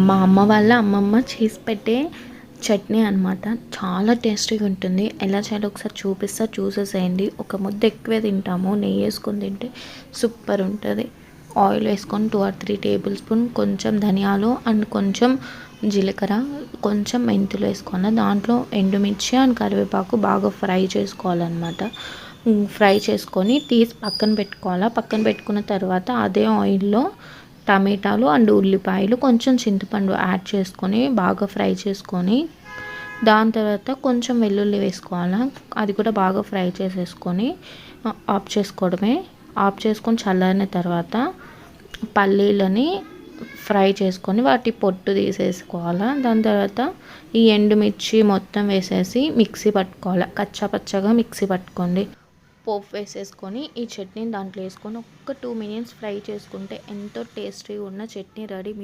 మా అమ్మ వాళ్ళ అమ్మమ్మ చేసి పెట్టే చట్నీ అనమాట. చాలా టేస్టీగా ఉంటుంది. ఎలా చేయాలో ఒకసారి చూపిస్తా, చూసేసేయండి. ఒక ముద్ద ఎక్కువే తింటాము, నెయ్యి వేసుకొని తింటే సూపర్ ఉంటుంది. ఆయిల్ వేసుకొని 2 or 3 టేబుల్ స్పూన్ కొంచెం ధనియాలు అండ్ కొంచెం జీలకర్ర, కొంచెం మెంతులు వేసుకోవాలి. దాంట్లో ఎండుమిర్చి అండ్ కరివేపాకు బాగా ఫ్రై చేసుకోవాలన్నమాట. ఫ్రై చేసుకొని తీసి పక్కన పెట్టుకోవాలి. పక్కన పెట్టుకున్న తర్వాత అదే ఆయిల్లో టమాటాలు అండ్ ఉల్లిపాయలు కొంచెం చింతపండు యాడ్ చేసుకొని బాగా ఫ్రై చేసుకొని, దాని తర్వాత కొంచెం వెల్లుల్లి వేసుకోవాలి. అది కూడా బాగా ఫ్రై చేసేసుకొని ఆఫ్ చేసుకోవడమే. ఆఫ్ చేసుకొని చల్లారిన తర్వాత పల్లీలని ఫ్రై చేసుకొని వాటి పొట్టు తీసేసుకోవాలి. దాని తర్వాత ఈ ఎండుమిర్చి మొత్తం వేసేసి మిక్సీ పట్టుకోవాలి. కచ్చా పచ్చగా మిక్సీ పట్టుకోండి. పోపు వేసేసుకొని ఈ చట్నీని దాంట్లో వేసుకొని ఒక్క 2 minutes ఫ్రై చేసుకుంటే ఎంతో టేస్టీగా ఉన్న చట్నీ రెడీ.